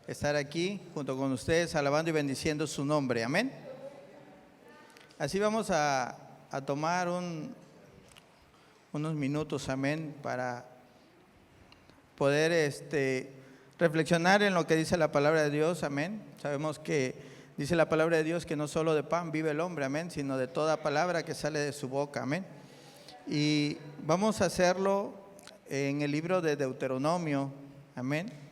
Estar aquí junto con ustedes alabando y bendiciendo su nombre, amén. Así vamos a tomar unos minutos, amén, para poder reflexionar en lo que dice la palabra de Dios, amén. Sabemos que dice la palabra de Dios que no solo de pan vive el hombre, amén, sino de toda palabra que sale de su boca, amén. Y vamos a hacerlo en el libro de Deuteronomio, amén.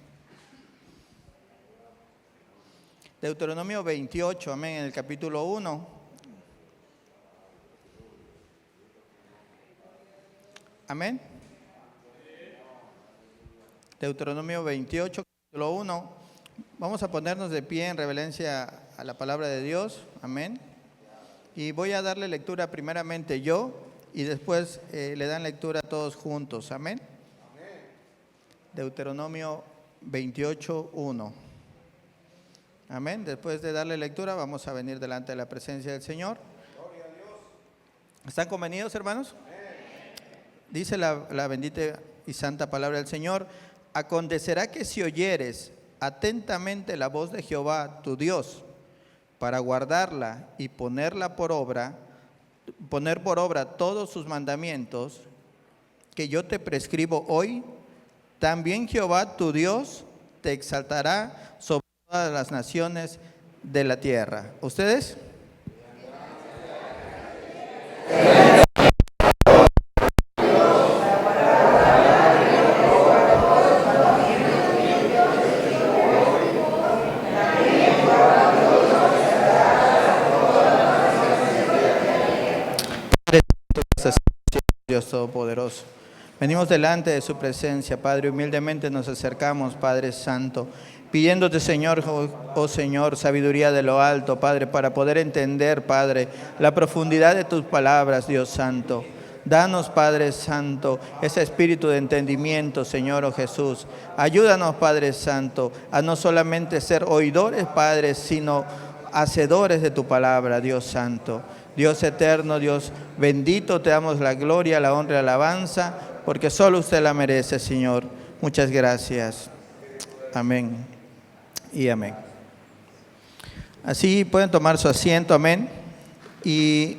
Deuteronomio 28, amén, en el capítulo 1. Amén. Deuteronomio 28, capítulo 1. Vamos a ponernos de pie en reverencia a la palabra de Dios, amén. Y voy a darle lectura primeramente yo y después le dan lectura todos juntos, amén. Deuteronomio 28, 1. Amén. Después de darle lectura, vamos a venir delante de la presencia del Señor. Gloria a Dios. ¿Están convenidos, hermanos? Amén. Dice la bendita y santa palabra del Señor: acontecerá que si oyeres atentamente la voz de Jehová tu Dios, para guardarla y poner por obra todos sus mandamientos que yo te prescribo hoy, también Jehová tu Dios te exaltará sobre todas las naciones de la tierra. ¿Ustedes? Dios Todopoderoso, venimos delante de su presencia, Padre, humildemente nos acercamos, Padre Santo, pidiéndote, Señor, oh Señor, sabiduría de lo alto, Padre, para poder entender, Padre, la profundidad de tus palabras, Dios Santo. Danos, Padre Santo, ese espíritu de entendimiento, Señor, oh Jesús. Ayúdanos, Padre Santo, a no solamente ser oidores, Padre, sino hacedores de tu palabra, Dios Santo. Dios eterno, Dios bendito, te damos la gloria, la honra y la alabanza, porque solo usted la merece, Señor. Muchas gracias. Amén y amén. Así pueden tomar su asiento, amén. Y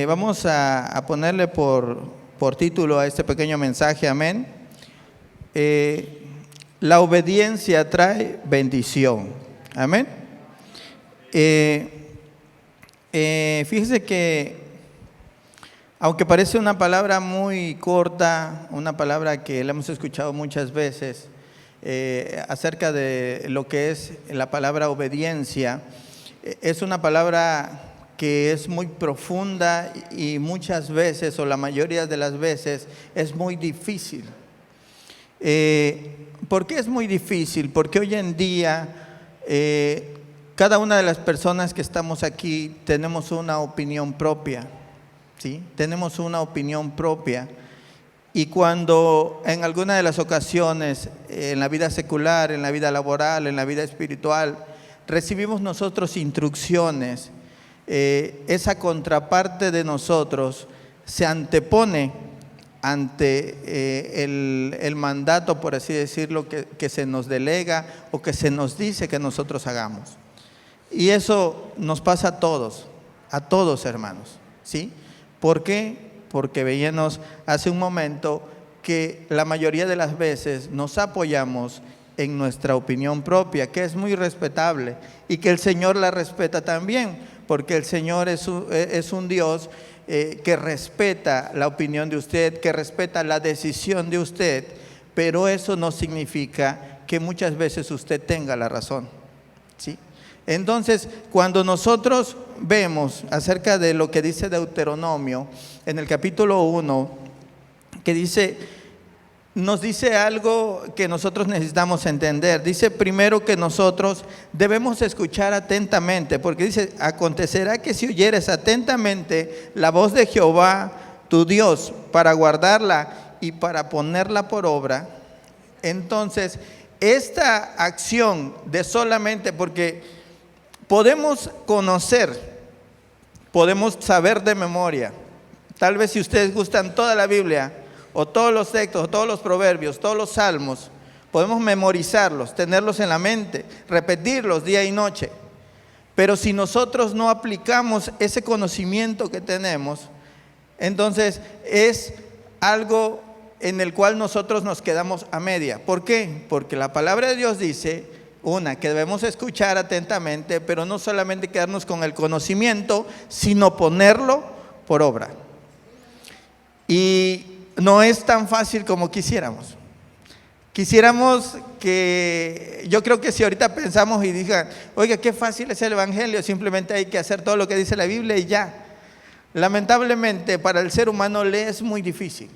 vamos a ponerle por título a este pequeño mensaje, amén. La obediencia trae bendición, amén. Fíjese que, aunque parece una palabra muy corta, una palabra que la hemos escuchado muchas veces, acerca de lo que es la palabra obediencia, es una palabra que es muy profunda y muchas veces, o la mayoría de las veces, es muy difícil. ¿Por qué es muy difícil? Porque hoy en día cada una de las personas que estamos aquí tenemos una opinión propia, ¿sí? Tenemos una opinión propia. Y cuando en alguna de las ocasiones, en la vida secular, en la vida laboral, en la vida espiritual, recibimos nosotros instrucciones, esa contraparte de nosotros se antepone ante el mandato, por así decirlo, que se nos delega o que se nos dice que nosotros hagamos. Y eso nos pasa a todos, hermanos, ¿sí? ¿Por qué? Porque veíamos hace un momento que la mayoría de las veces nos apoyamos en nuestra opinión propia, que es muy respetable y que el Señor la respeta también, porque el Señor es un Dios que respeta la opinión de usted, que respeta la decisión de usted, pero eso no significa que muchas veces usted tenga la razón, ¿sí? Entonces, cuando nosotros vemos acerca de lo que dice Deuteronomio en el capítulo 1, que nos dice algo que nosotros necesitamos entender. Dice primero que nosotros debemos escuchar atentamente, porque dice: acontecerá que si oyeres atentamente la voz de Jehová tu Dios, para guardarla y para ponerla por obra. Entonces, esta acción de solamente, porque podemos conocer, podemos saber de memoria. Tal vez si ustedes gustan toda la Biblia, o todos los textos, o todos los proverbios, todos los salmos, podemos memorizarlos, tenerlos en la mente, repetirlos día y noche. Pero si nosotros no aplicamos ese conocimiento que tenemos, entonces es algo en el cual nosotros nos quedamos a media. ¿Por qué? Porque la palabra de Dios dice, que debemos escuchar atentamente, pero no solamente quedarnos con el conocimiento, sino ponerlo por obra. Y no es tan fácil como quisiéramos. Quisiéramos que, yo creo que si ahorita pensamos y digan, oiga, qué fácil es el evangelio, simplemente hay que hacer todo lo que dice la Biblia y ya. Lamentablemente para el ser humano le es muy difícil.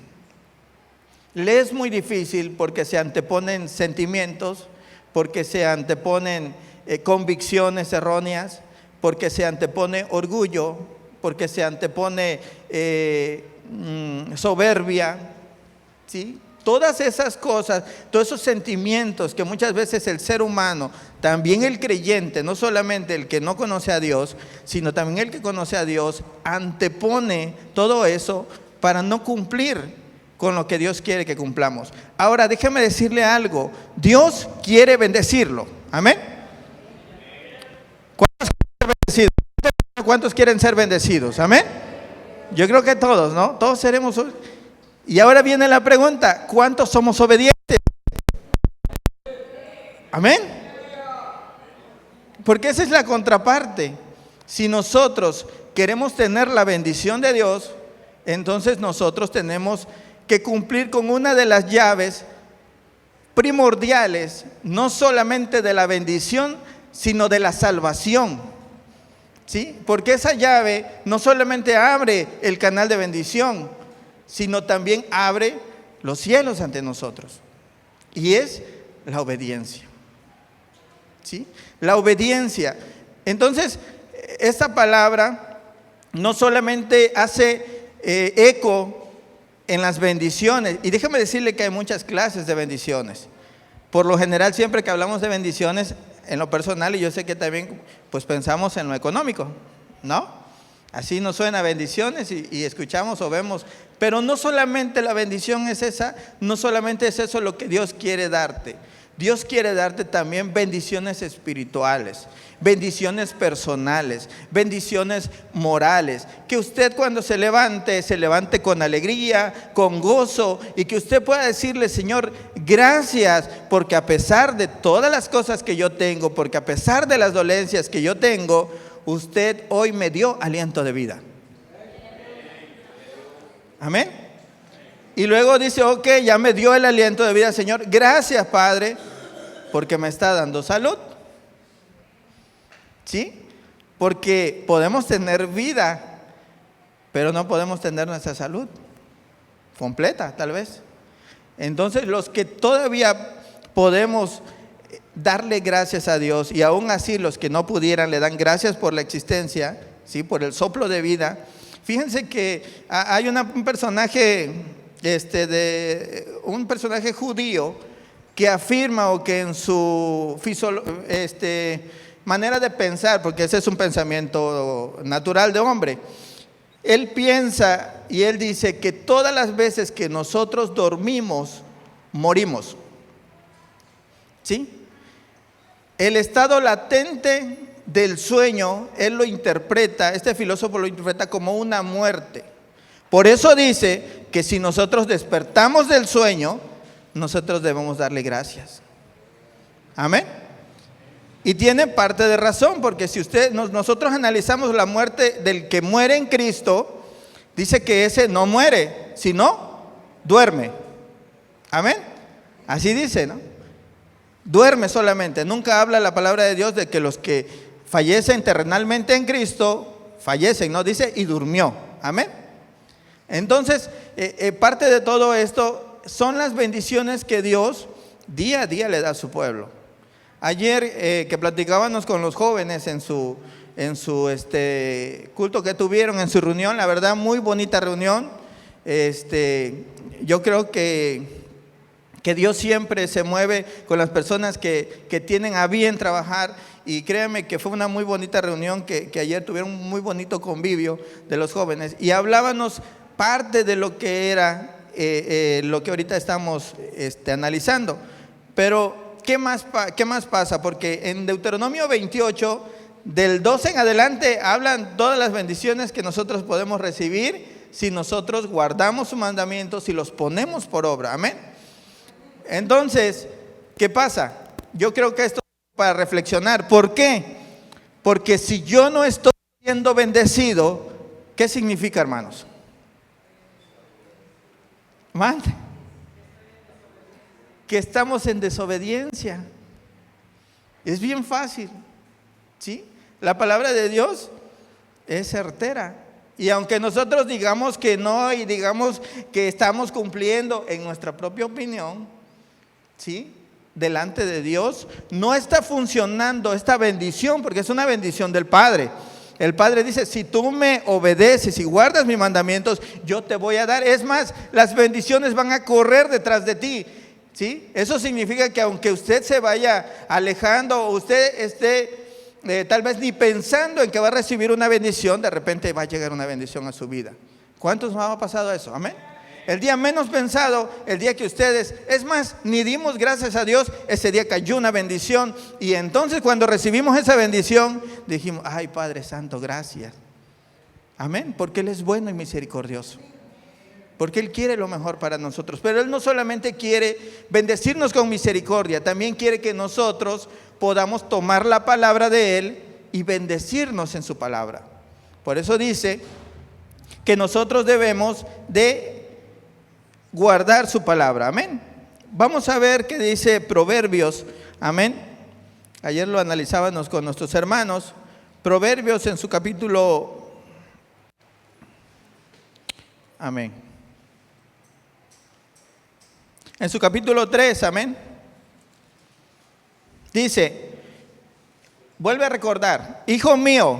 Le es muy difícil porque se anteponen sentimientos, porque se anteponen convicciones erróneas, porque se antepone orgullo, porque se antepone soberbia, ¿sí? Todas esas cosas, todos esos sentimientos que muchas veces el ser humano, también el creyente, no solamente el que no conoce a Dios, sino también el que conoce a Dios, antepone todo eso para no cumplir con lo que Dios quiere que cumplamos. Ahora, déjeme decirle algo, Dios quiere bendecirlo, amén. ¿Cuántos quieren ser bendecidos? Amén. Yo creo que todos, ¿no? Todos seremos. Y ahora viene la pregunta, ¿cuántos somos obedientes? Amén. Porque esa es la contraparte. Si nosotros queremos tener la bendición de Dios, entonces nosotros tenemos que cumplir con una de las llaves primordiales, no solamente de la bendición, sino de la salvación, ¿sí? Porque esa llave no solamente abre el canal de bendición, sino también abre los cielos ante nosotros, y es la obediencia, ¿sí? La obediencia. Entonces, esta palabra no solamente hace eco en las bendiciones, y déjame decirle que hay muchas clases de bendiciones. Por lo general, siempre que hablamos de bendiciones, en lo personal, y yo sé que también pues pensamos en lo económico, ¿no? Así nos suena bendiciones y escuchamos o vemos, pero no solamente la bendición es esa, no solamente es eso lo que Dios quiere darte. Dios quiere darte también bendiciones espirituales, bendiciones personales, bendiciones morales. Que usted cuando se levante con alegría, con gozo, y que usted pueda decirle, Señor, gracias, porque a pesar de todas las cosas que yo tengo, porque a pesar de las dolencias que yo tengo, usted hoy me dio aliento de vida. Amén. Y luego dice, ok, ya me dio el aliento de vida, Señor. Gracias, Padre, porque me está dando salud. ¿Sí? Porque podemos tener vida, pero no podemos tener nuestra salud completa, tal vez. Entonces, los que todavía podemos darle gracias a Dios, y aún así los que no pudieran le dan gracias por la existencia, ¿sí? Por el soplo de vida. Fíjense que hay un personaje un personaje judío que afirma, o que en su manera de pensar, porque ese es un pensamiento natural de hombre, él piensa y él dice que todas las veces que nosotros dormimos, morimos, ¿sí? El estado latente del sueño, él lo interpreta, este filósofo lo interpreta como una muerte. Por eso dice que si nosotros despertamos del sueño, nosotros debemos darle gracias. Amén. Y tiene parte de razón, porque si nosotros analizamos la muerte del que muere en Cristo, dice que ese no muere, sino duerme. Amén. Así dice, ¿no? Duerme solamente. Nunca habla la palabra de Dios de que los que fallecen terrenalmente en Cristo fallecen, no, dice y durmió. Amén. Entonces, parte de todo esto son las bendiciones que Dios día a día le da a su pueblo. Ayer que platicábamos con los jóvenes en su culto que tuvieron, en su reunión, la verdad muy bonita reunión. Yo creo que Dios siempre se mueve con las personas que tienen a bien trabajar, y créanme que fue una muy bonita reunión que ayer tuvieron un muy bonito convivio de los jóvenes, y hablábamos parte de lo que era lo que ahorita estamos analizando. Pero, ¿qué más pasa? Porque en Deuteronomio 28, del 12 en adelante, hablan todas las bendiciones que nosotros podemos recibir si nosotros guardamos sus mandamientos y los ponemos por obra. Amén. Entonces, ¿qué pasa? Yo creo que esto es para reflexionar. ¿Por qué? Porque si yo no estoy siendo bendecido, ¿qué significa, hermanos? Mande. Que estamos en desobediencia. Es bien fácil, ¿sí? La palabra de Dios es certera. Y aunque nosotros digamos que no y digamos que estamos cumpliendo en nuestra propia opinión, ¿sí? Delante de Dios no está funcionando esta bendición, porque es una bendición del Padre. El Padre dice, si tú me obedeces y guardas mis mandamientos, yo te voy a dar. Es más, las bendiciones van a correr detrás de ti, ¿sí? Eso significa que aunque usted se vaya alejando o usted esté tal vez ni pensando en que va a recibir una bendición, de repente va a llegar una bendición a su vida. ¿Cuántos nos ha pasado eso? Amén. El día menos pensado, el día que ustedes, es más, ni dimos gracias a Dios, ese día cayó una bendición. Y entonces cuando recibimos esa bendición, dijimos, ay Padre Santo, gracias. Amén, porque Él es bueno y misericordioso. Porque Él quiere lo mejor para nosotros. Pero Él no solamente quiere bendecirnos con misericordia, también quiere que nosotros podamos tomar la palabra de Él y bendecirnos en su palabra. Por eso dice que nosotros debemos de guardar su palabra. Amén. Vamos a ver qué dice Proverbios. Amén. Ayer lo analizábamos con nuestros hermanos. Proverbios en su capítulo. Amén. En su capítulo 3, amén. Dice, vuelve a recordar, hijo mío,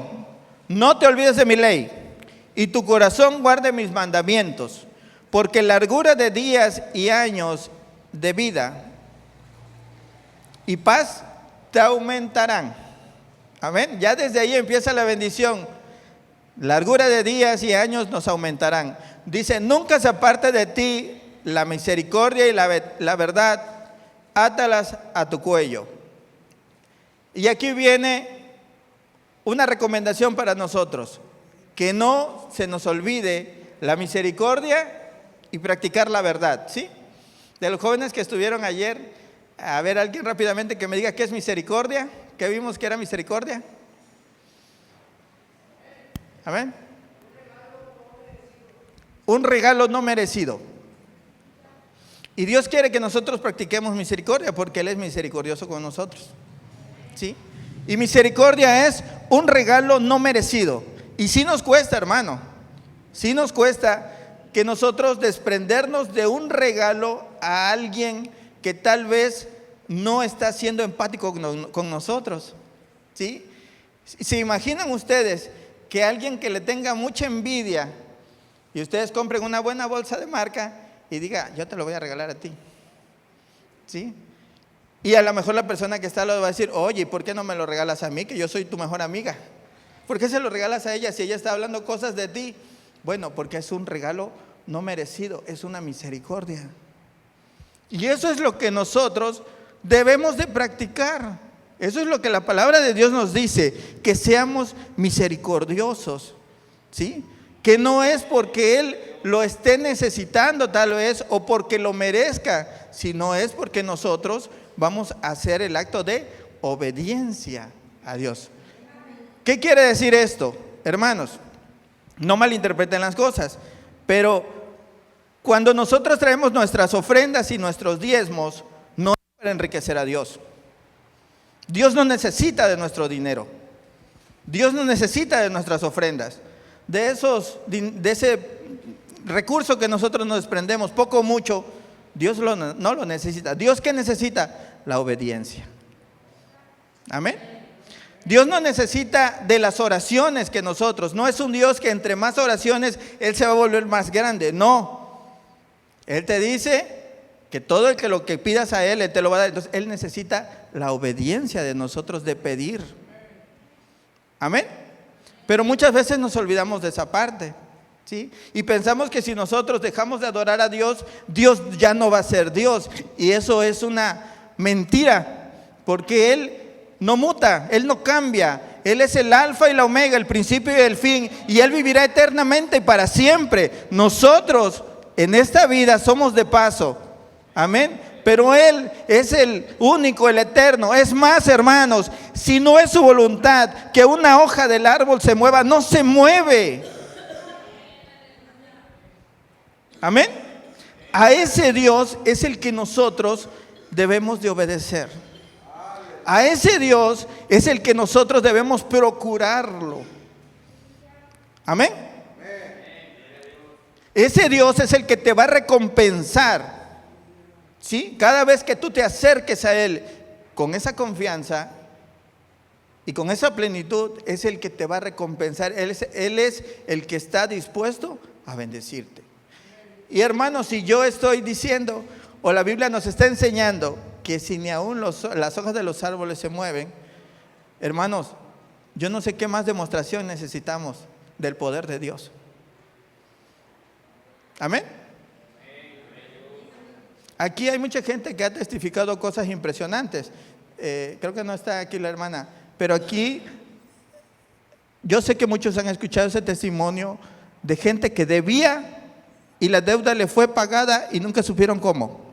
no te olvides de mi ley, y tu corazón guarde mis mandamientos, porque largura de días y años de vida y paz te aumentarán. Amén. Ya desde ahí empieza la bendición. Largura de días y años nos aumentarán. Dice, nunca se aparte de ti la misericordia y la verdad, átalas a tu cuello. Y aquí viene una recomendación para nosotros, que no se nos olvide la misericordia y practicar la verdad, ¿sí? De los jóvenes que estuvieron ayer, a ver, alguien rápidamente que me diga qué es misericordia, ¿qué vimos que era misericordia? Amén. Un regalo no merecido. Y Dios quiere que nosotros practiquemos misericordia porque Él es misericordioso con nosotros, ¿sí? Y misericordia es un regalo no merecido. Y sí nos cuesta, hermano, sí nos cuesta que nosotros desprendernos de un regalo a alguien que tal vez no está siendo empático con nosotros, ¿sí? ¿Se imaginan ustedes que alguien que le tenga mucha envidia y ustedes compren una buena bolsa de marca y diga, yo te lo voy a regalar a ti, ¿sí? Y a lo mejor la persona que está al lado va a decir, oye, ¿por qué no me lo regalas a mí, que yo soy tu mejor amiga? ¿Por qué se lo regalas a ella si ella está hablando cosas de ti? Bueno, porque es un regalo no merecido, es una misericordia. Y eso es lo que nosotros debemos de practicar. Eso es lo que la palabra de Dios nos dice, que seamos misericordiosos, ¿sí? Que no es porque Él lo esté necesitando tal vez o porque lo merezca, sino es porque nosotros vamos a hacer el acto de obediencia a Dios. ¿Qué quiere decir esto? Hermanos, no malinterpreten las cosas, pero cuando nosotros traemos nuestras ofrendas y nuestros diezmos, no es para enriquecer a Dios. Dios no necesita de nuestro dinero. Dios no necesita de nuestras ofrendas. De ese recurso que nosotros nos desprendemos, poco o mucho, Dios no lo necesita. ¿Dios qué necesita? La obediencia. Amén. Dios no necesita de las oraciones que nosotros. No es un Dios que entre más oraciones Él se va a volver más grande. No. Él te dice que todo el que lo que pidas a Él te lo va a dar. Entonces Él necesita la obediencia de nosotros de pedir. Amén. Pero muchas veces nos olvidamos de esa parte, ¿sí? Y pensamos que si nosotros dejamos de adorar a Dios, Dios ya no va a ser Dios. Y eso es una Mentira, porque Él no muta, Él no cambia. Él es el alfa y la omega, el principio y el fin, y Él vivirá eternamente y para siempre. Nosotros en esta vida somos de paso, amén, pero Él es el único, el eterno. Es más, hermanos, si no es su voluntad que una hoja del árbol se mueva, no se mueve. Amén. A ese Dios es el que nosotros debemos de obedecer. A ese Dios es el que nosotros debemos procurarlo. Amén. Ese Dios es el que te va a recompensar, ¿sí? Cada vez que tú te acerques a Él con esa confianza y con esa plenitud, es el que te va a recompensar. Él es el que está dispuesto a bendecirte. Y hermanos, si yo estoy diciendo, o la Biblia nos está enseñando, que si ni aún las hojas de los árboles se mueven, hermanos, yo no sé qué más demostración necesitamos del poder de Dios. Amén. Aquí hay mucha gente que ha testificado cosas impresionantes. Creo que no está aquí la hermana, pero aquí yo sé que muchos han escuchado ese testimonio de gente que debía y la deuda le fue pagada y nunca supieron cómo.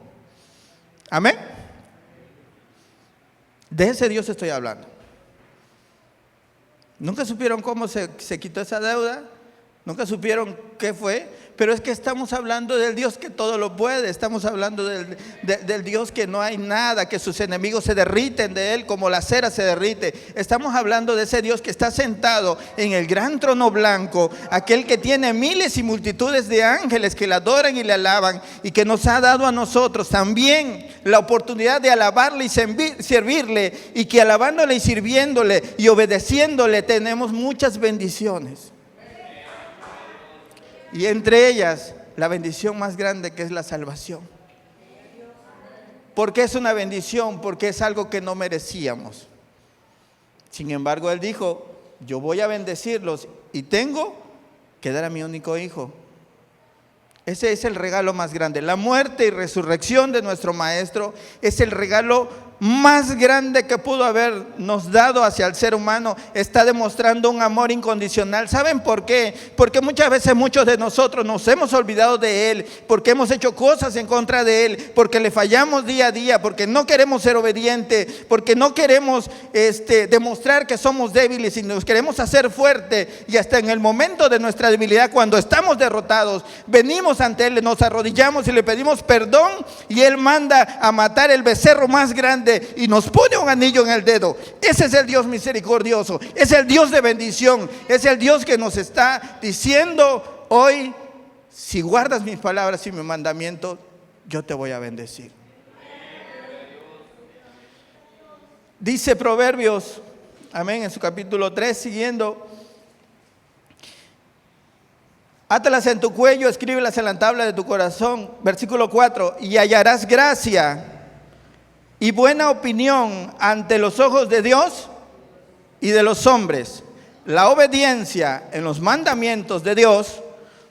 Amén. De ese Dios estoy hablando. Nunca supieron cómo se quitó esa deuda, nunca supieron qué fue, pero es que estamos hablando del Dios que todo lo puede. Estamos hablando del Dios que no hay nada, que sus enemigos se derriten de Él como la cera se derrite. Estamos hablando de ese Dios que está sentado en el gran trono blanco, aquel que tiene miles y multitudes de ángeles que le adoran y le alaban, y que nos ha dado a nosotros también la oportunidad de alabarle y servirle, y que alabándole y sirviéndole y obedeciéndole tenemos muchas bendiciones. Y entre ellas, la bendición más grande, que es la salvación. ¿Por qué es una bendición? Porque es algo que no merecíamos. Sin embargo, Él dijo, yo voy a bendecirlos y tengo que dar a mi único hijo. Ese es el regalo más grande. La muerte y resurrección de nuestro Maestro es el regalo más grande que pudo habernos dado hacia el ser humano. Está demostrando un amor incondicional. ¿Saben por qué? Porque muchas veces muchos de nosotros nos hemos olvidado de Él, porque hemos hecho cosas en contra de Él, porque le fallamos día a día, porque no queremos ser obedientes, porque no queremos demostrar que somos débiles y nos queremos hacer fuertes. Y hasta en el momento de nuestra debilidad, cuando estamos derrotados, venimos ante Él, nos arrodillamos y le pedimos perdón, y Él manda a matar el becerro más grande y nos pone un anillo en el dedo. Ese es el Dios misericordioso, es el Dios de bendición, es el Dios que nos está diciendo hoy: si guardas mis palabras y mi mandamiento, yo te voy a bendecir. Dice Proverbios, amén, en su capítulo 3, siguiendo: átalas en tu cuello, escríbelas en la tabla de tu corazón. Versículo 4: y hallarás gracia y buena opinión ante los ojos de Dios y de los hombres. La obediencia en los mandamientos de Dios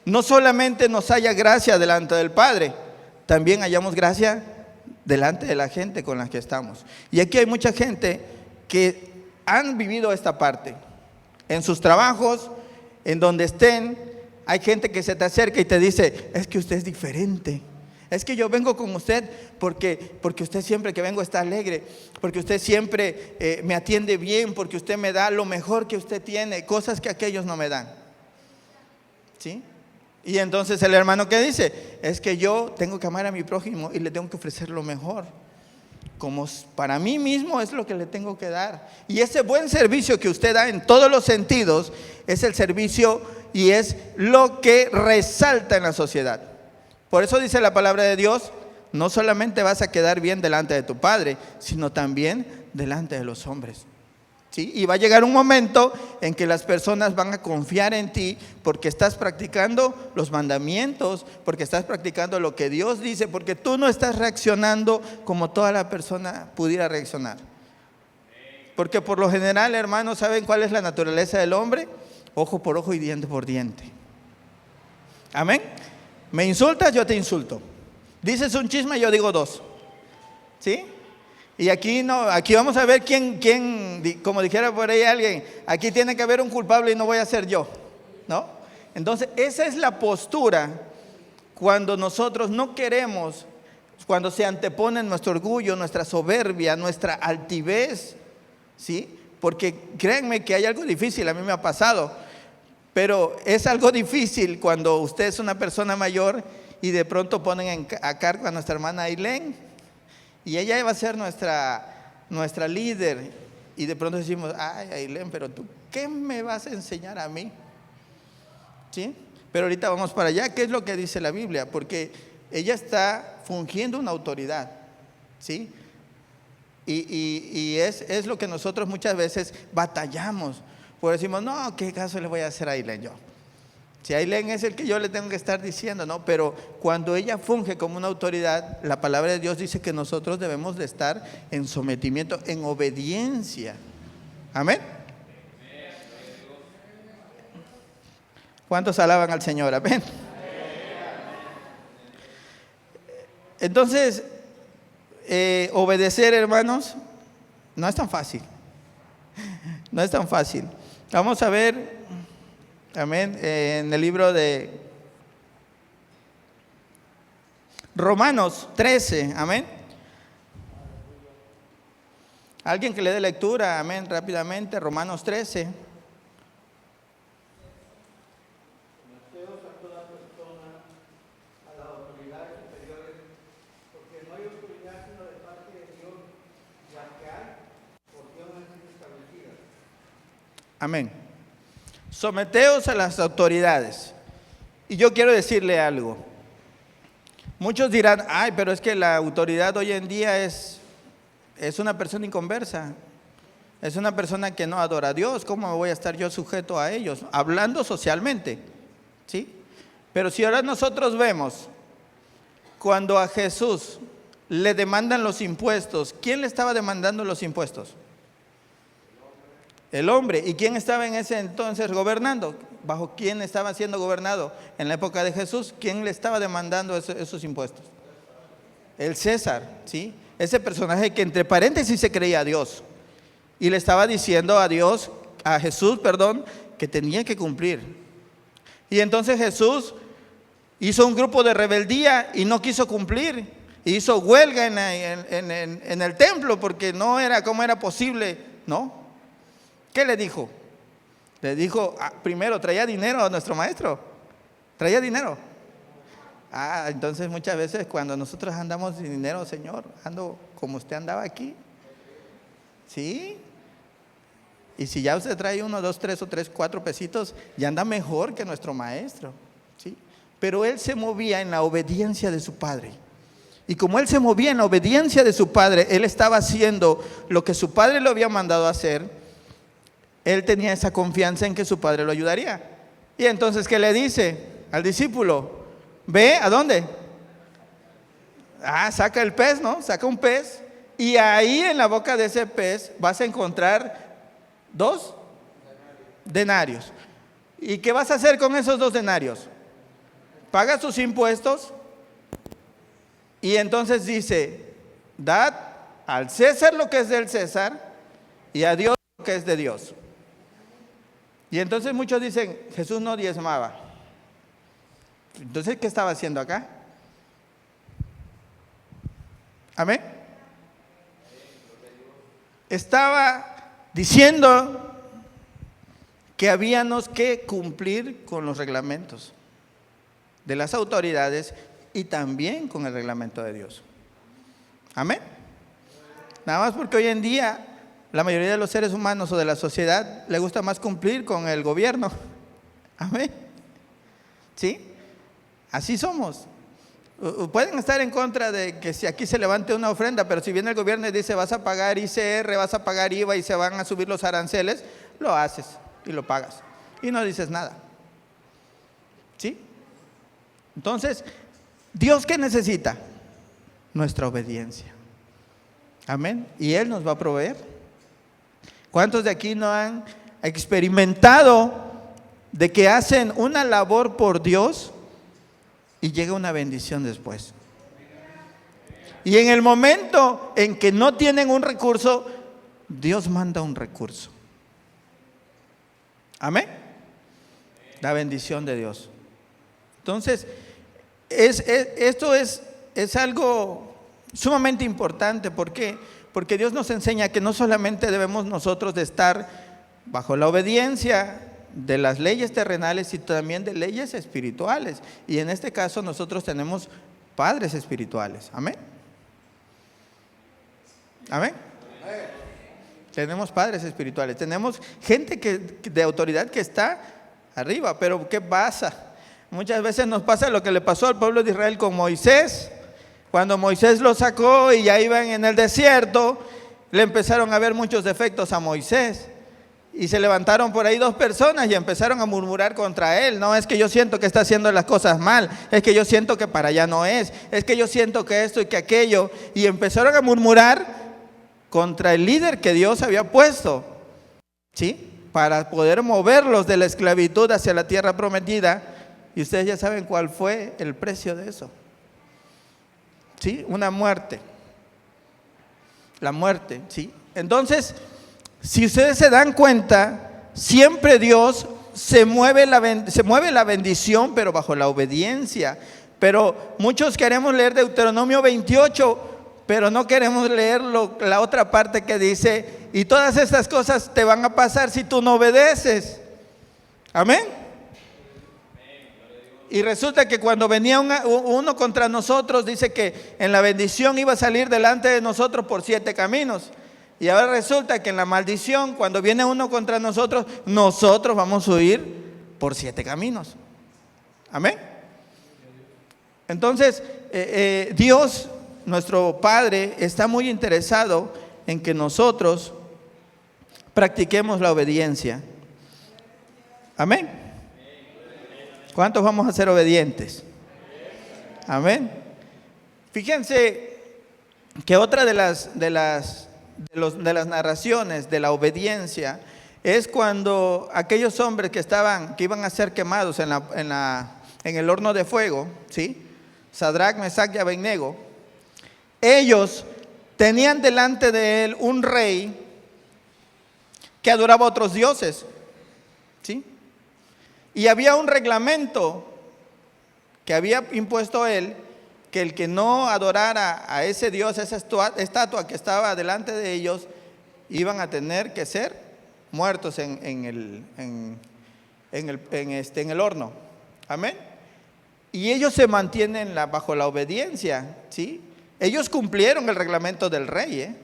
no solamente nos halla gracia delante del Padre, también hallamos gracia delante de la gente con la que estamos. Y aquí hay mucha gente que han vivido esta parte en sus trabajos, en donde estén. Hay gente que se te acerca y te dice: es que usted es diferente, es que yo vengo con usted porque usted siempre que vengo está alegre, porque usted siempre me atiende bien, porque usted me da lo mejor que usted tiene, cosas que aquellos no me dan. ¿Sí? Y entonces el hermano que dice: es que yo tengo que amar a mi prójimo y le tengo que ofrecer lo mejor, como para mí mismo es lo que le tengo que dar. Y ese buen servicio que usted da en todos los sentidos es el servicio y es lo que resalta en la sociedad. Por eso dice la palabra de Dios: no solamente vas a quedar bien delante de tu Padre, sino también delante de los hombres. ¿Sí? Y va a llegar un momento en que las personas van a confiar en ti porque estás practicando los mandamientos, porque estás practicando lo que Dios dice, porque tú no estás reaccionando como toda la persona pudiera reaccionar. Porque por lo general, hermanos, ¿saben cuál es la naturaleza del hombre? Ojo por ojo y diente por diente. Amén. Me insultas, yo te insulto. Dices un chisme, yo digo dos. ¿Sí? Y aquí no, aquí vamos a ver como dijera por ahí alguien, aquí tiene que haber un culpable y no voy a ser yo, ¿no? Entonces, esa es la postura cuando nosotros no queremos, cuando se antepone nuestro orgullo, nuestra soberbia, nuestra altivez, ¿sí? Porque créanme que hay algo difícil, a mí me ha pasado, pero es algo difícil cuando usted es una persona mayor y de pronto ponen a cargo a nuestra hermana Ailén, y ella va a ser nuestra líder, y de pronto decimos, ay Ailén, pero tú, ¿qué me vas a enseñar a mí? ¿Sí? Pero ahorita vamos para allá. ¿Qué es lo que dice la Biblia? Porque ella está fungiendo una autoridad, ¿sí? Y es lo que nosotros muchas veces batallamos, porque decimos, no, ¿qué caso le voy a hacer a Ailén yo? Si Ailén es el que yo le tengo que estar diciendo, ¿no? Pero cuando ella funge como una autoridad, la palabra de Dios dice que nosotros debemos de estar en sometimiento, en obediencia. Amén. ¿Cuántos alaban al Señor? Amén. Entonces, obedecer, hermanos, no es tan fácil. No es tan fácil. Vamos a ver, amén, en el libro de Romanos 13, amén. Alguien que le dé lectura, amén, rápidamente, Romanos 13. Amén. Someteos a las autoridades. Y yo quiero decirle algo. Muchos dirán, ay, pero es que la autoridad hoy en día es una persona inconversa. Es una persona que no adora a Dios. ¿Cómo me voy a estar yo sujeto a ellos? Hablando socialmente, ¿sí? Pero si ahora nosotros vemos, cuando a Jesús le demandan los impuestos, ¿quién le estaba demandando los impuestos? El hombre. ¿Y quién estaba en ese entonces gobernando? ¿Bajo quién estaba siendo gobernado en la época de Jesús? ¿Quién le estaba demandando esos impuestos? El César, ¿sí? Ese personaje que entre paréntesis se creía a Dios y le estaba diciendo a Jesús, que tenía que cumplir. Y entonces Jesús hizo un grupo de rebeldía y no quiso cumplir. Hizo huelga en el templo porque no era como era posible, ¿no? ¿Qué le dijo? Le dijo, primero, traía dinero a nuestro maestro. Traía dinero. Entonces muchas veces cuando nosotros andamos sin dinero, Señor, ando como usted andaba aquí. ¿Sí? Y si ya usted trae 1, 2, 3 o 3, 4 pesitos, ya anda mejor que nuestro maestro. ¿Sí? Pero él se movía en la obediencia de su padre. Y como él se movía en la obediencia de su padre, él estaba haciendo lo que su padre le había mandado a hacer. Él tenía esa confianza en que su padre lo ayudaría. Y entonces, ¿qué le dice al discípulo? Ve, ¿a dónde? Saca el pez, ¿no? Saca un pez. Y ahí en la boca de ese pez vas a encontrar 2 denarios. ¿Y qué vas a hacer con esos 2 denarios? Paga sus impuestos. Y entonces dice, dad al César lo que es del César y a Dios lo que es de Dios. Y entonces muchos dicen, Jesús no diezmaba. Entonces, ¿qué estaba haciendo acá? Amén. Estaba diciendo que habíamos que cumplir con los reglamentos de las autoridades y también con el reglamento de Dios. Amén. Nada más porque hoy en día la mayoría de los seres humanos o de la sociedad le gusta más cumplir con el gobierno. Amén. ¿Sí? Así somos. Pueden estar en contra de que si aquí se levante una ofrenda, pero si viene el gobierno y dice vas a pagar ICR, vas a pagar IVA y se van a subir los aranceles, lo haces y lo pagas. Y no dices nada. ¿Sí? Entonces, ¿Dios qué necesita? Nuestra obediencia. Amén. Y Él nos va a proveer. ¿Cuántos de aquí no han experimentado de que hacen una labor por Dios y llega una bendición después? Y en el momento en que no tienen un recurso, Dios manda un recurso. Amén. La bendición de Dios. Entonces, esto es algo sumamente importante. ¿Por qué? Porque Dios nos enseña que no solamente debemos nosotros de estar bajo la obediencia de las leyes terrenales, sino también de leyes espirituales. Y en este caso nosotros tenemos padres espirituales. Amén. Amén. Tenemos padres espirituales, tenemos gente de autoridad que está arriba. Pero ¿qué pasa? Muchas veces nos pasa lo que le pasó al pueblo de Israel con Moisés. Cuando Moisés lo sacó y ya iban en el desierto, le empezaron a ver muchos defectos a Moisés. Y se levantaron por ahí 2 personas y empezaron a murmurar contra él. No, es que yo siento que está haciendo las cosas mal. Es que yo siento que para allá no es. Es que yo siento que esto y que aquello. Y empezaron a murmurar contra el líder que Dios había puesto, ¿sí? Para poder moverlos de la esclavitud hacia la tierra prometida. Y ustedes ya saben cuál fue el precio de eso. ¿Sí? Una muerte. La muerte, ¿sí? Entonces, si ustedes se dan cuenta, siempre Dios se mueve la bendición, pero bajo la obediencia. Pero muchos queremos leer Deuteronomio 28, pero no queremos leer la otra parte que dice, y todas estas cosas te van a pasar si tú no obedeces. Amén. Y resulta que cuando venía uno contra nosotros, dice que en la bendición iba a salir delante de nosotros por 7 caminos. Y ahora resulta que en la maldición, cuando viene uno contra nosotros, nosotros vamos a huir por 7 caminos. Amén. Entonces, Dios, nuestro Padre, está muy interesado en que nosotros practiquemos la obediencia. Amén. ¿Cuántos vamos a ser obedientes? Amén. Fíjense que otra de las narraciones de la obediencia es cuando aquellos hombres que iban a ser quemados en el horno de fuego, ¿sí? Sadrac, Mesac y Abednego, ellos tenían delante de él un rey que adoraba a otros dioses, ¿sí? Y había un reglamento que había impuesto él, que el que no adorara a ese dios, esa estatua que estaba delante de ellos, iban a tener que ser muertos en el horno. Amén. Y ellos se mantienen bajo la obediencia, ¿sí? Ellos cumplieron el reglamento del rey,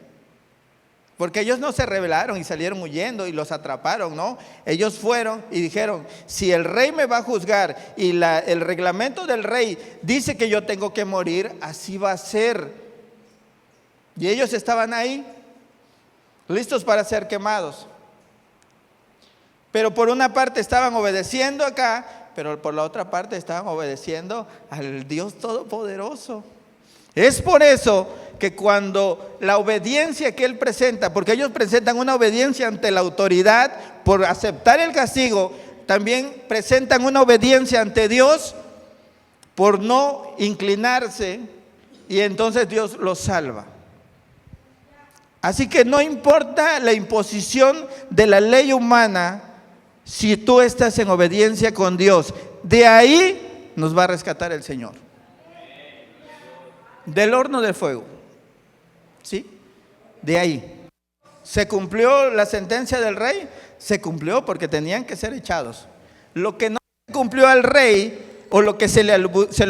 porque ellos no se rebelaron y salieron huyendo y los atraparon, ¿no? Ellos fueron y dijeron, si el rey me va a juzgar y el reglamento del rey dice que yo tengo que morir, así va a ser. Y ellos estaban ahí, listos para ser quemados. Pero por una parte estaban obedeciendo acá, pero por la otra parte estaban obedeciendo al Dios Todopoderoso. Es por eso que cuando la obediencia que Él presenta, porque ellos presentan una obediencia ante la autoridad por aceptar el castigo, también presentan una obediencia ante Dios por no inclinarse, y entonces Dios los salva. Así que no importa la imposición de la ley humana, si tú estás en obediencia con Dios, de ahí nos va a rescatar el Señor. Del horno de fuego, ¿sí? De ahí. ¿Se cumplió la sentencia del rey? Se cumplió porque tenían que ser echados. Lo que no se cumplió al rey, o lo que se le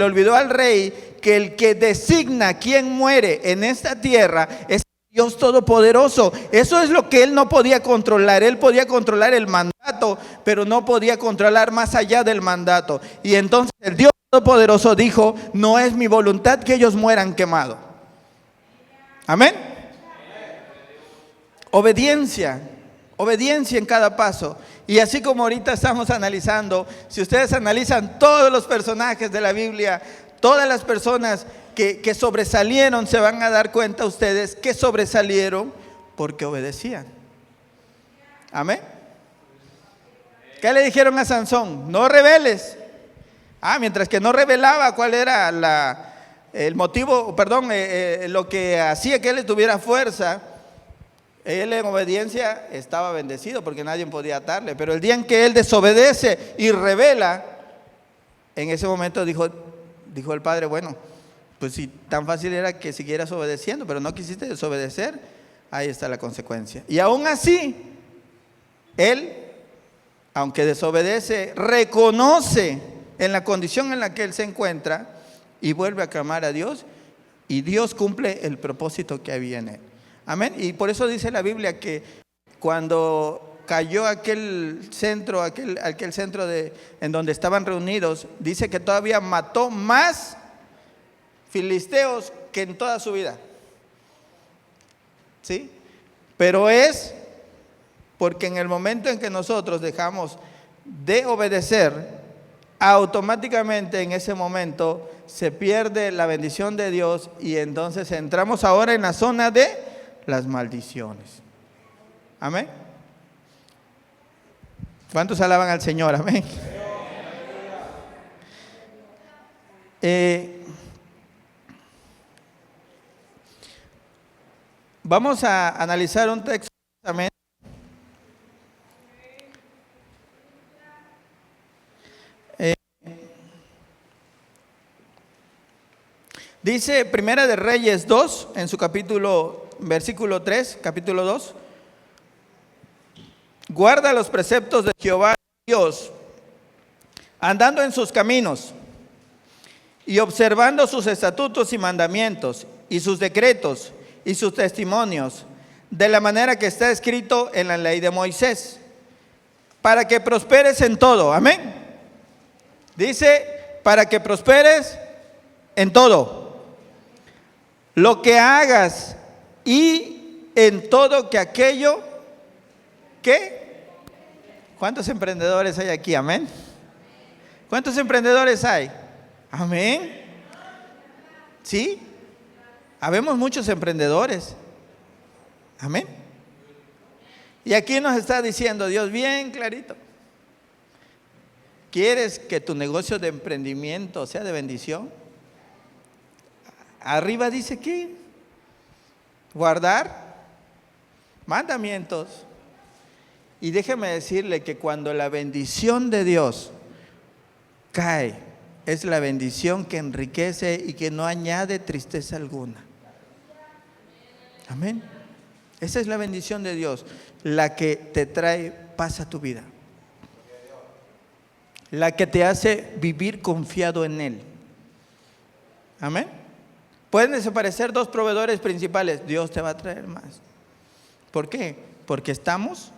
olvidó al rey, que el que designa quién muere en esta tierra es Dios Todopoderoso. Eso es lo que él no podía controlar. Él podía controlar el mandato, pero no podía controlar más allá del mandato. Y entonces el Dios Todopoderoso dijo, no es mi voluntad que ellos mueran quemados. Amén. Obediencia en cada paso. Y así como ahorita estamos analizando, si ustedes analizan todos los personajes de la Biblia, todas las personas que sobresalieron, se van a dar cuenta ustedes que sobresalieron porque obedecían. Amén. ¿Qué le dijeron a Sansón? No rebeles. Mientras que no revelaba cuál era el motivo, perdón, lo que hacía que él tuviera fuerza, él en obediencia estaba bendecido porque nadie podía atarle. Pero el día en que él desobedece y revela, en ese momento dijo el padre, bueno, pues si tan fácil era que siguieras obedeciendo, pero no quisiste desobedecer, ahí está la consecuencia. Y aún así, él, aunque desobedece, reconoce en la condición en la que él se encuentra y vuelve a clamar a Dios, y Dios cumple el propósito que había en él. Amén. Y por eso dice la Biblia que cuando cayó aquel centro, aquel centro en donde estaban reunidos, dice que todavía mató más filisteos que en toda su vida. ¿Sí? Pero es porque en el momento en que nosotros dejamos de obedecer, automáticamente en ese momento se pierde la bendición de Dios y entonces entramos ahora en la zona de las maldiciones. Amén. ¿Cuántos alaban al Señor? Amén. Vamos a analizar un texto. Amén. Dice Primera de Reyes 2, en su versículo 3, capítulo 2. Guarda los preceptos de Jehová Dios, andando en sus caminos y observando sus estatutos y mandamientos y sus decretos y sus testimonios, de la manera que está escrito en la ley de Moisés, para que prosperes en todo. Amén. Dice, para que prosperes en todo lo que hagas y en todo que aquello que... ¿Cuántos emprendedores hay aquí? Amén. ¿Cuántos emprendedores hay? Amén. ¿Sí? Habemos muchos emprendedores. Amén. Y aquí nos está diciendo Dios bien clarito: ¿quieres que tu negocio de emprendimiento sea de bendición? Arriba dice que guardar mandamientos. Y déjeme decirle que cuando la bendición de Dios cae, es la bendición que enriquece y que no añade tristeza alguna. Amén. Esa es la bendición de Dios, la que te trae paz a tu vida, la que te hace vivir confiado en Él. Amén. Pueden desaparecer dos proveedores principales, Dios te va a traer más. ¿Por qué? Porque estamos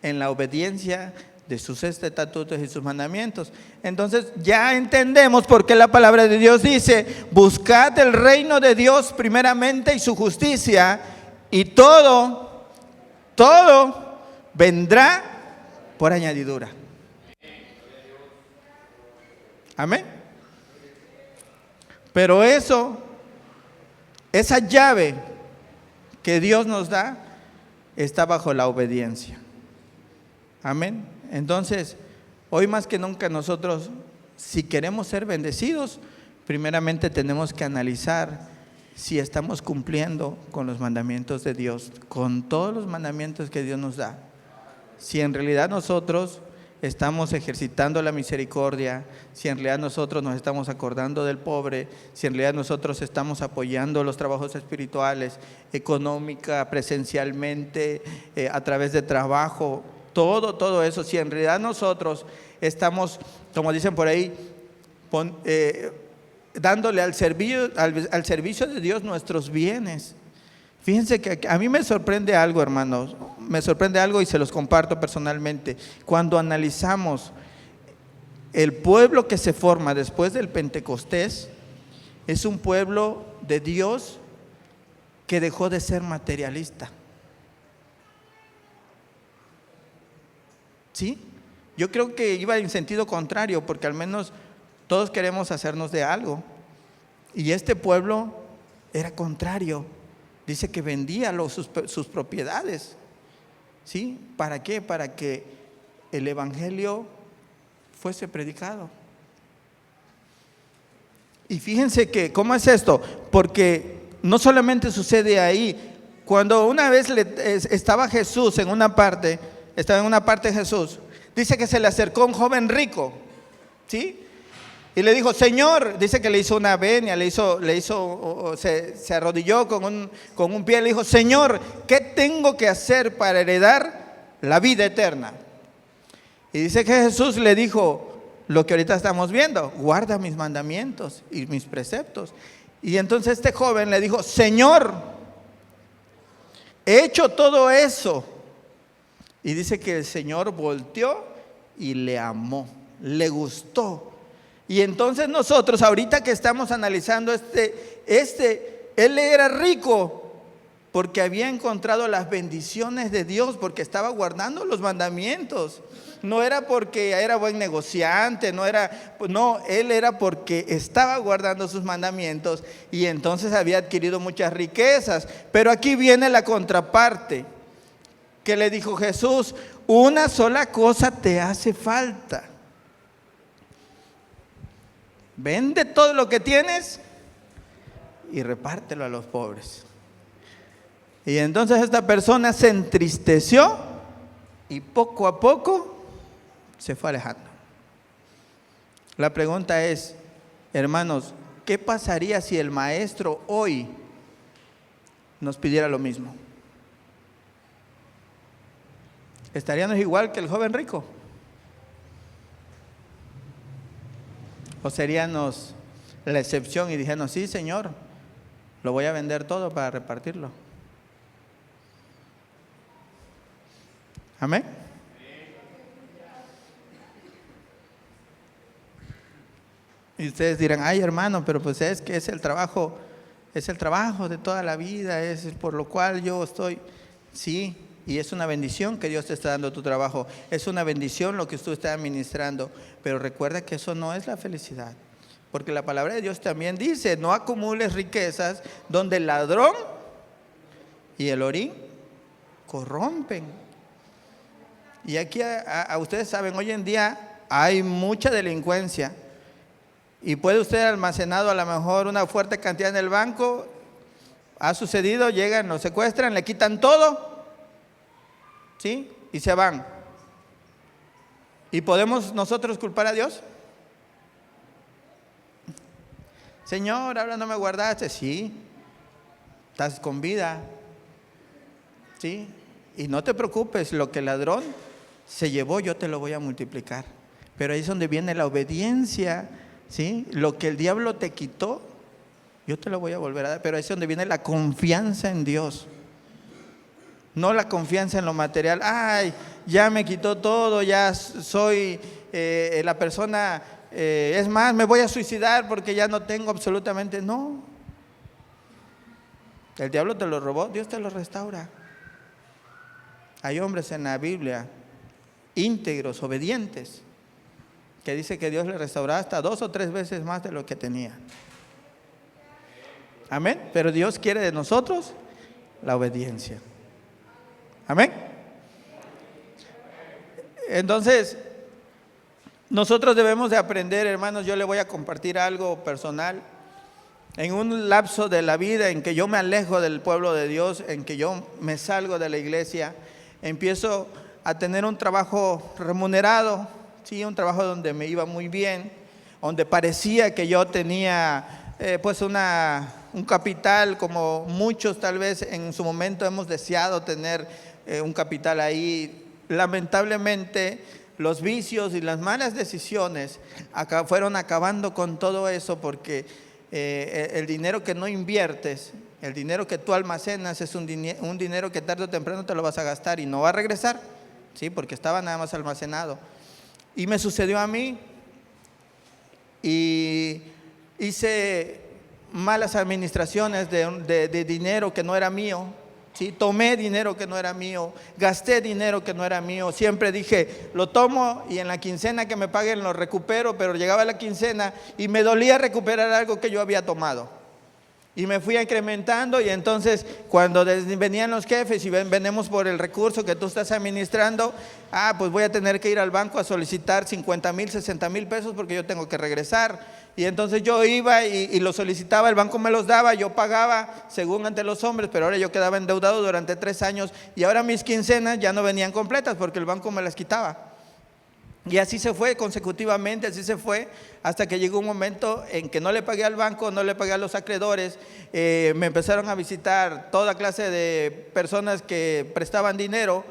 en la obediencia de sus estatutos y sus mandamientos. Entonces ya entendemos por qué la palabra de Dios dice: buscad el reino de Dios primeramente y su justicia, y todo vendrá por añadidura. Amén. Pero esa llave que Dios nos da está bajo la obediencia. Amén. Entonces, hoy más que nunca nosotros, si queremos ser bendecidos, primeramente tenemos que analizar si estamos cumpliendo con los mandamientos de Dios, con todos los mandamientos que Dios nos da. Si en realidad nosotros estamos ejercitando la misericordia, si en realidad nosotros nos estamos acordando del pobre, si en realidad nosotros estamos apoyando los trabajos espirituales, económica, presencialmente, a través de trabajo, todo eso, si en realidad nosotros estamos, como dicen por ahí, dándole al servicio de Dios nuestros bienes. Fíjense que a mí me sorprende algo, hermanos, me sorprende algo y se los comparto personalmente. Cuando analizamos el pueblo que se forma después del Pentecostés, es un pueblo de Dios que dejó de ser materialista. ¿Sí? Yo creo que iba en sentido contrario, porque al menos todos queremos hacernos de algo. Y este pueblo era contrario. Dice que vendía sus propiedades. ¿Sí? ¿Para qué? Para que el evangelio fuese predicado. Y fíjense que, ¿cómo es esto? Porque no solamente sucede ahí. Cuando una vez estaba Jesús en una parte, Jesús, dice que se le acercó un joven rico, ¿sí? Y le dijo, Señor, dice que le hizo una venia, se arrodilló con un pie, le dijo, Señor, ¿qué tengo que hacer para heredar la vida eterna? Y dice que Jesús le dijo lo que ahorita estamos viendo, guarda mis mandamientos y mis preceptos. Y entonces este joven le dijo, Señor, he hecho todo eso. Y dice que el Señor volteó y le amó, le gustó. Y entonces nosotros, ahorita que estamos analizando él era rico porque había encontrado las bendiciones de Dios, porque estaba guardando los mandamientos. No era porque era buen negociante, no, él era porque estaba guardando sus mandamientos y entonces había adquirido muchas riquezas. Pero aquí viene la contraparte, que le dijo Jesús, una sola cosa te hace falta. Vende todo lo que tienes y repártelo a los pobres. Y entonces esta persona se entristeció y poco a poco se fue alejando. La pregunta es, hermanos, ¿qué pasaría si el maestro hoy nos pidiera lo mismo? ¿Estaríamos igual que el joven rico? ¿O seríamos la excepción y dijéramos, sí, Señor, lo voy a vender todo para repartirlo? Amén. Y ustedes dirán, ay hermano, pero pues es que es el trabajo de toda la vida, es por lo cual yo estoy. Sí, y es una bendición que Dios te está dando tu trabajo, es una bendición lo que tú estás administrando, pero recuerda que eso no es la felicidad, porque la palabra de Dios también dice, no acumules riquezas donde el ladrón y el orín corrompen. Y aquí ustedes saben, hoy en día hay mucha delincuencia. Y puede usted almacenado a lo mejor una fuerte cantidad en el banco, ha sucedido, llegan, lo secuestran, le quitan todo, ¿sí? Y se van. ¿Y podemos nosotros culpar a Dios? Señor, ahora no me guardaste. Sí, estás con vida, ¿sí? Y no te preocupes, lo que el ladrón se llevó yo te lo voy a multiplicar. Pero ahí es donde viene la obediencia, ¿sí? Lo que el diablo te quitó, yo te lo voy a volver a dar. Pero ahí es donde viene la confianza en Dios. No la confianza en lo material. Ay, ya me quitó todo, ya soy la persona, es más, me voy a suicidar porque ya no tengo absolutamente. No. El diablo te lo robó, Dios te lo restaura. Hay hombres en la Biblia íntegros, obedientes, que dice que Dios le restaurará hasta 2 o 3 veces más de lo que tenía. Amén. Pero Dios quiere de nosotros la obediencia. Amén. Entonces, nosotros debemos de aprender, hermanos. Yo le voy a compartir algo personal. En un lapso de la vida en que yo me alejo del pueblo de Dios, en que yo me salgo de la iglesia, empiezo a tener un trabajo remunerado, sí, un trabajo donde me iba muy bien, donde parecía que yo tenía pues un capital, como muchos tal vez en su momento hemos deseado tener un capital ahí. Lamentablemente los vicios y las malas decisiones fueron acabando con todo eso, porque el dinero que no inviertes, el dinero que tú almacenas es un dinero que tarde o temprano te lo vas a gastar y no va a regresar, ¿sí? Porque estaba nada más almacenado. Y me sucedió a mí, y hice malas administraciones de dinero que no era mío, ¿sí? Tomé dinero que no era mío, gasté dinero que no era mío. Siempre dije, lo tomo y en la quincena que me paguen lo recupero, pero llegaba la quincena y me dolía recuperar algo que yo había tomado. Y me fui incrementando, y entonces cuando venían los jefes y venimos por el recurso que tú estás administrando, pues voy a tener que ir al banco a solicitar 50,000, 60,000 pesos porque yo tengo que regresar. Y entonces yo iba y lo solicitaba, el banco me los daba, yo pagaba según ante los hombres, pero ahora yo quedaba endeudado durante 3 años y ahora mis quincenas ya no venían completas porque el banco me las quitaba. Y así se fue consecutivamente, así se fue, hasta que llegó un momento en que no le pagué al banco, no le pagué a los acreedores, me empezaron a visitar toda clase de personas que prestaban dinero,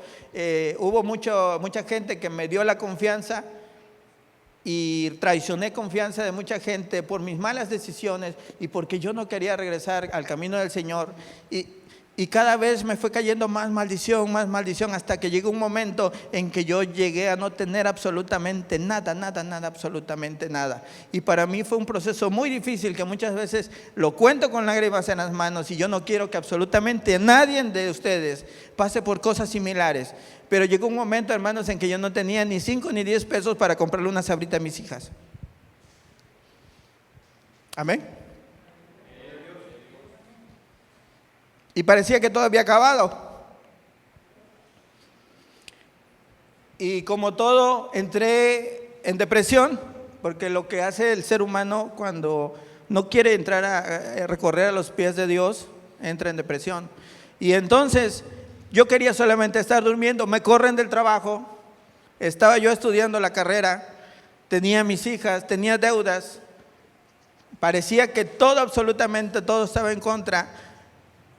hubo mucha gente que me dio la confianza y traicioné confianza de mucha gente por mis malas decisiones y porque yo no quería regresar al camino del Señor. Y cada vez me fue cayendo más maldición, hasta que llegó un momento en que yo llegué a no tener absolutamente nada, absolutamente nada. Y para mí fue un proceso muy difícil que muchas veces lo cuento con lágrimas en las manos y yo no quiero que absolutamente nadie de ustedes pase por cosas similares. Pero llegó un momento, hermanos, en que yo no tenía ni 5 ni 10 pesos para comprarle una sabrita a mis hijas. Amén. Y parecía que todo había acabado. Y como todo, entré en depresión, porque lo que hace el ser humano cuando no quiere entrar a recorrer a los pies de Dios, entra en depresión. Y entonces yo quería solamente estar durmiendo, me corren del trabajo, estaba yo estudiando la carrera, tenía mis hijas, tenía deudas, parecía que todo, absolutamente todo estaba en contra.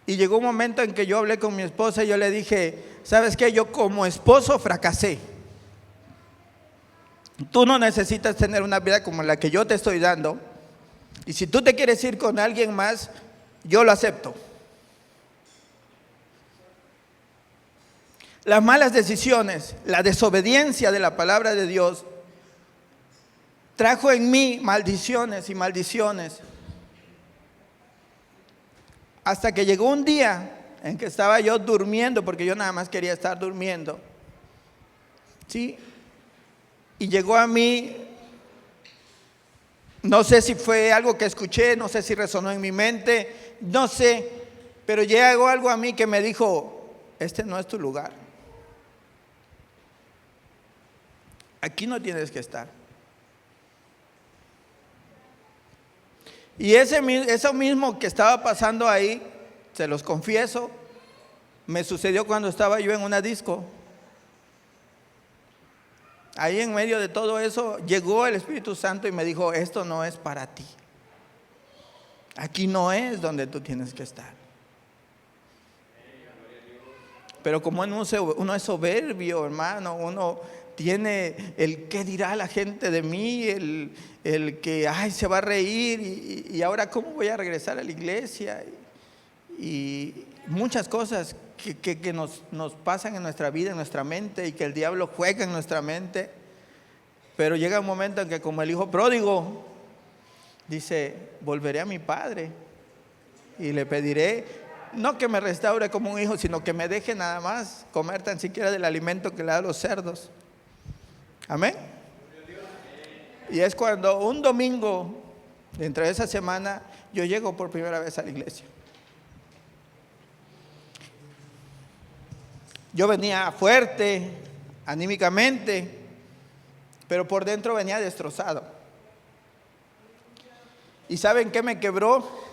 Y llegó un momento en que yo hablé con mi esposa y yo le dije, ¿sabes qué? Yo como esposo fracasé. Tú no necesitas tener una vida como la que yo te estoy dando. Y si tú te quieres ir con alguien más, yo lo acepto. Las malas decisiones, la desobediencia de la palabra de Dios, trajo en mí maldiciones y maldiciones. Hasta que llegó un día en que estaba yo durmiendo, porque yo nada más quería estar durmiendo, ¿sí? Y llegó a mí, no sé si fue algo que escuché, no sé si resonó en mi mente, no sé, pero llegó algo a mí que me dijo, este no es tu lugar. Aquí no tienes que estar. Y eso mismo que estaba pasando ahí, se los confieso, me sucedió cuando estaba yo en una disco. Ahí en medio de todo eso llegó el Espíritu Santo y me dijo, esto no es para ti. Aquí no es donde tú tienes que estar. Pero como uno es soberbio, hermano, uno tiene el qué dirá la gente de mí, el que ay, se va a reír y ahora cómo voy a regresar a la iglesia y muchas cosas que nos pasan en nuestra vida, en nuestra mente y que el diablo juega en nuestra mente. Pero llega un momento en que como el hijo pródigo dice, volveré a mi padre y le pediré no que me restaure como un hijo, sino que me deje nada más comer tan siquiera del alimento que le da a los cerdos. Amén. Y es cuando un domingo, dentro de esa semana, yo llego por primera vez a la iglesia. Yo venía fuerte, anímicamente, pero por dentro venía destrozado. ¿Y saben qué me quebró?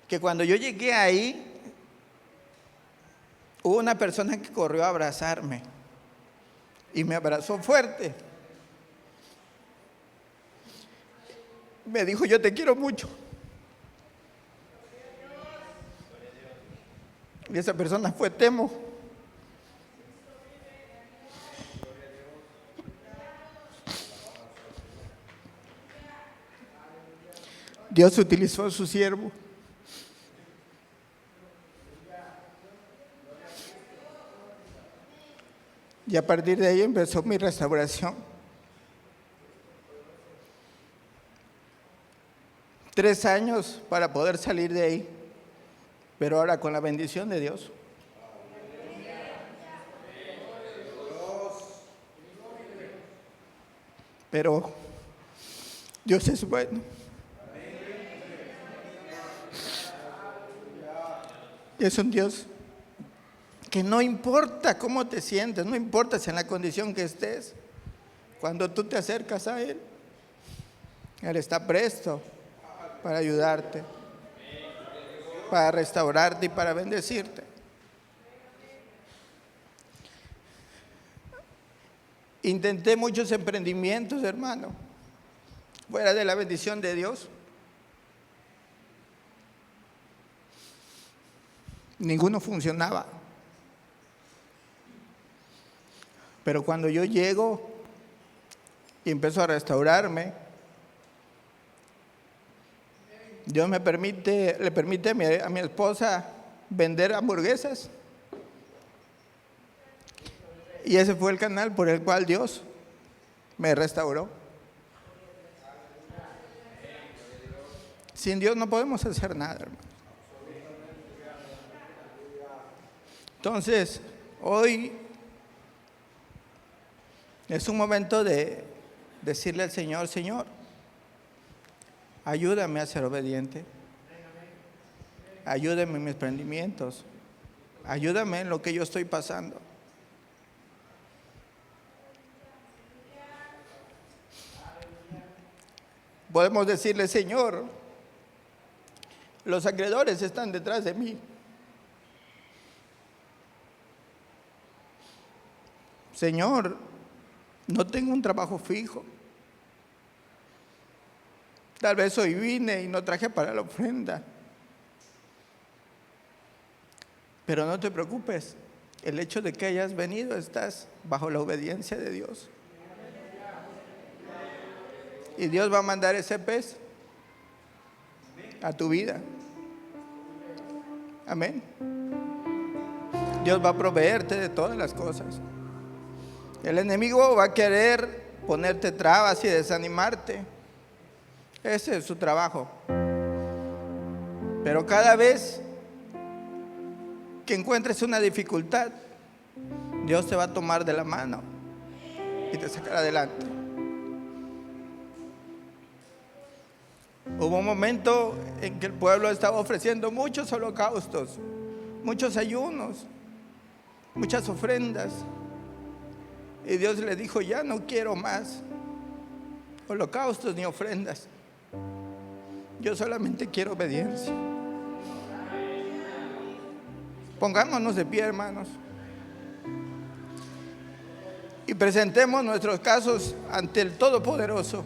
Que cuando yo llegué ahí, hubo una persona que corrió a abrazarme y me abrazó fuerte. Me dijo, yo te quiero mucho. Y esa persona fue Temo. Dios utilizó a su siervo. Y a partir de ahí empezó mi restauración. 3 años para poder salir de ahí, pero ahora con la bendición de Dios. Pero Dios es bueno. Y es un Dios que no importa cómo te sientes, no importa si en la condición que estés, cuando tú te acercas a Él, Él está presto para ayudarte, para restaurarte y para bendecirte. Intenté muchos emprendimientos, hermano, fuera de la bendición de Dios. Ninguno funcionaba. Pero cuando yo llego y empiezo a restaurarme, Dios le permite a mi esposa vender hamburguesas. Y ese fue el canal por el cual Dios me restauró. Sin Dios no podemos hacer nada, hermano. Entonces, hoy es un momento de decirle al Señor: Señor, ayúdame a ser obediente. Ayúdame en mis emprendimientos. Ayúdame en lo que yo estoy pasando. Podemos decirle: Señor, los acreedores están detrás de mí. Señor, no tengo un trabajo fijo. Tal vez hoy vine y no traje para la ofrenda. Pero no te preocupes, el hecho de que hayas venido, estás bajo la obediencia de Dios. Y Dios va a mandar ese pez a tu vida. Amén. Dios va a proveerte de todas las cosas. El enemigo va a querer ponerte trabas y desanimarte. Ese es su trabajo. Pero cada vez que encuentres una dificultad, Dios te va a tomar de la mano y te sacará adelante. Hubo un momento en que el pueblo estaba ofreciendo muchos holocaustos, muchos ayunos, muchas ofrendas. Y Dios le dijo: ya no quiero más holocaustos ni ofrendas. Yo solamente quiero obediencia. Pongámonos de pie, hermanos, y presentemos nuestros casos ante el Todopoderoso.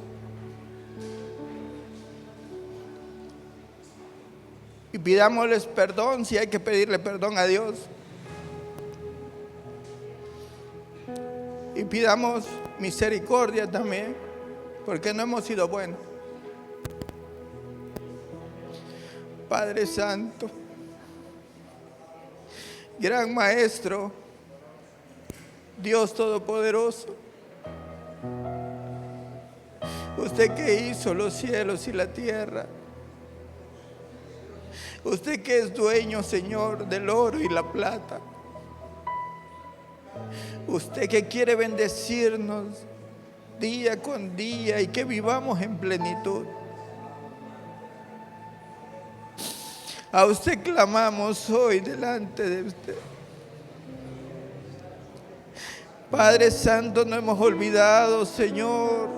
Y pidámosles perdón si hay que pedirle perdón a Dios. Y pidamos misericordia también, porque no hemos sido buenos. Padre Santo, Gran Maestro, Dios Todopoderoso, usted que hizo los cielos y la tierra, usted que es dueño, Señor, del oro y la plata, usted que quiere bendecirnos día con día y que vivamos en plenitud. A usted clamamos hoy delante de usted. Padre Santo, no hemos olvidado, Señor,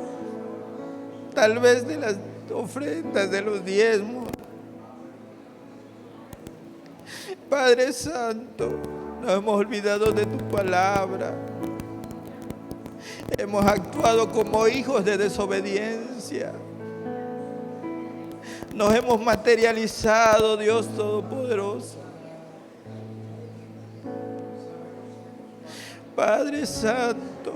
tal vez de las ofrendas, de los diezmos. Padre Santo, no hemos olvidado de tu palabra. Hemos actuado como hijos de desobediencia. Nos hemos materializado, Dios Todopoderoso. Padre Santo,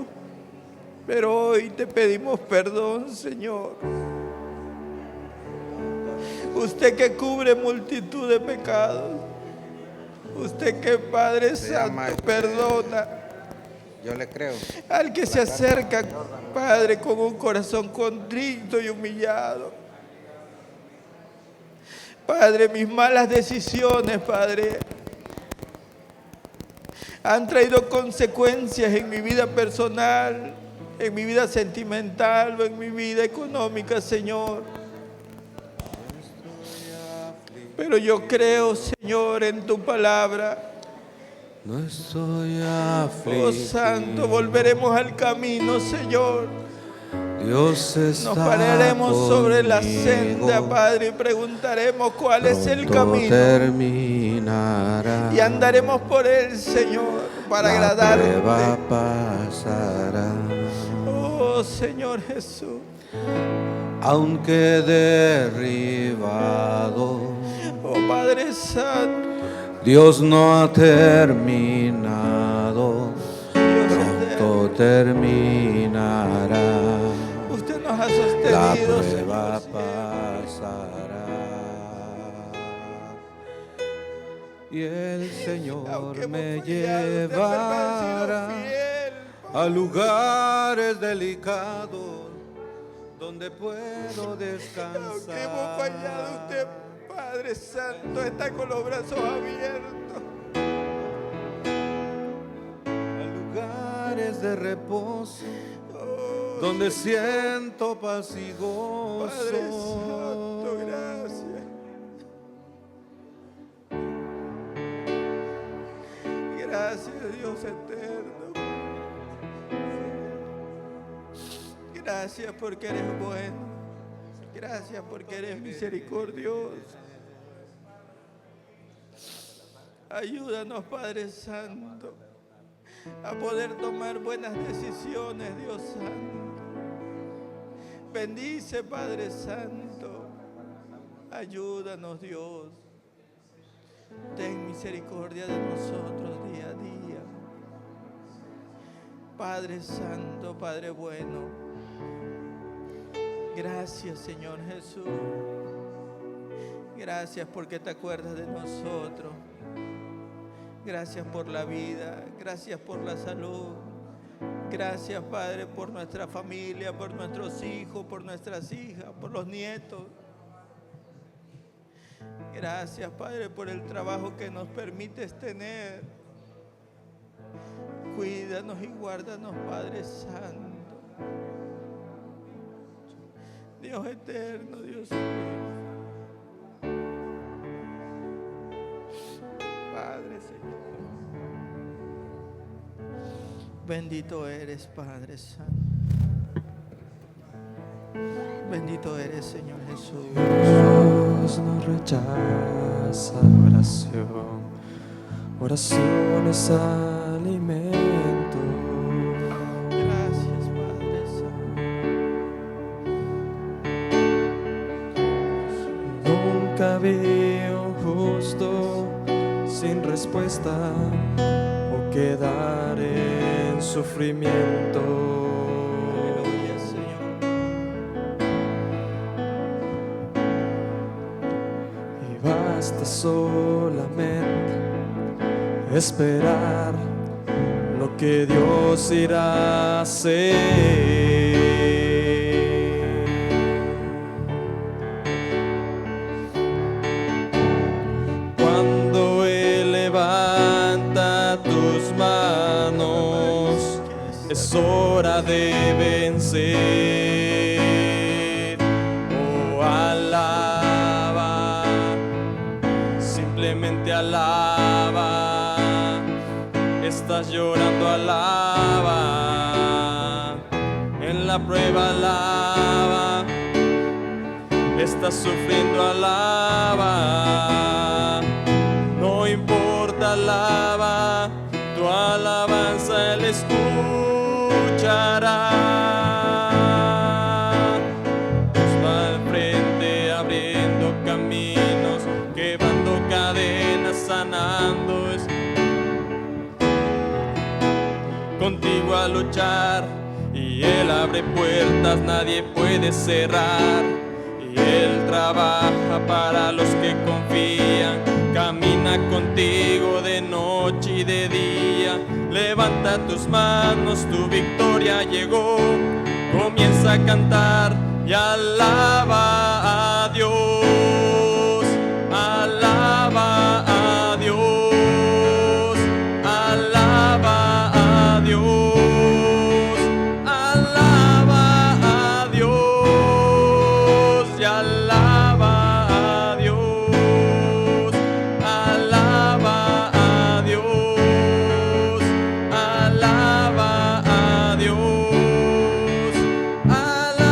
pero hoy te pedimos perdón, Señor. Usted que cubre multitud de pecados. Usted que, Padre Santo, perdona. Yo le creo. Al que se acerca, Padre, con un corazón contrito y humillado. Padre, mis malas decisiones, Padre, han traído consecuencias en mi vida personal, en mi vida sentimental o en mi vida económica, Señor. Pero yo creo, Señor, en tu palabra. No estoy afligido. Oh Santo, volveremos al camino, Señor. Dios está Nos pararemos sobre la conmigo. senda, Padre, y preguntaremos cuál es el Pronto camino. terminará. Y andaremos por él, Señor, para La prueba agradarte. pasará. Oh, Señor Jesús. Aunque derribado, Oh, Padre Santo. Dios no ha terminado. Dios Pronto eterno. terminará. Usted nos ha La sostenido, prueba Señor. pasará. Y el Señor Aunque hemos me fallado, usted ha llevará permanecido fiel, a lugares delicados donde puedo descansar. Aunque hemos fallado, usted, Padre Santo, está con los brazos abiertos. A lugares de reposo Oh, donde siento paz y Padre Santo, gozo. gracias. Gracias, Dios eterno. Gracias porque eres bueno. Gracias porque eres misericordioso. Ayúdanos, Padre Santo, a poder tomar buenas decisiones, Dios Santo. Bendice, Padre Santo. Ayúdanos, Dios. Ten misericordia de nosotros día a día. Padre Santo, Padre bueno. Gracias, Señor Jesús. Gracias porque te acuerdas de nosotros. Gracias por la vida. Gracias por la salud. Gracias, Padre, por nuestra familia, por nuestros hijos, por nuestras hijas, por los nietos. Gracias, Padre, por el trabajo que nos permites tener. Cuídanos y guárdanos, Padre Santo. Dios eterno, Dios mío. Padre, Señor. Bendito eres, Padre Santo. Bendito eres, Señor Jesús. Dios no rechaza oración. Oración es alimento. Gracias, Padre Santo. Nunca vi un justo sin respuesta o quedar en sufrimiento. Aleluya, Señor. Y basta solamente esperar lo que Dios irá a hacer. Cuando Él levanta tus manos, es hora de vencer. Oh, alaba, simplemente alaba. Estás llorando, alaba. En la prueba, alaba. Estás sufriendo, alaba. No importa, alaba. Tu alabanza Él escuchará. Dios va al frente abriendo caminos, quebrando cadenas, sanando. Contigo a luchar, y Él abre puertas, nadie puede cerrar. Y Él trabaja para los que confían, camina contigo de noche y de día. Levanta tus manos, tu victoria llegó. Comienza a cantar y alaba a Dios. Alaba a Dios. Alaba a Dios. Alaba a Dios. Y alaba a Dios. Alaba a Dios. Alaba a Dios. Alaba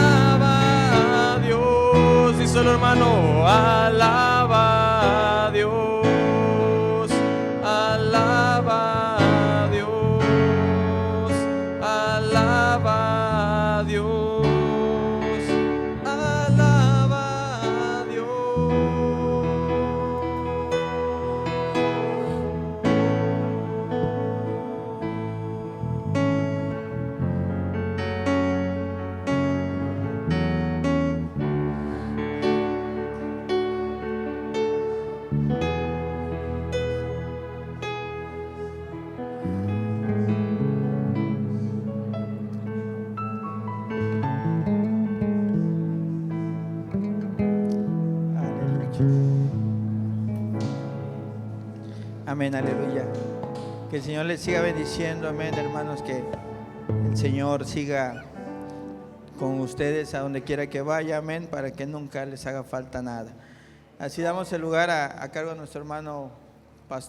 Amén, aleluya. Que el Señor les siga bendiciendo, amén, hermanos, que el Señor siga con ustedes a donde quiera que vaya, amén, para que nunca les haga falta nada. Así damos el lugar a cargo de nuestro hermano pastor.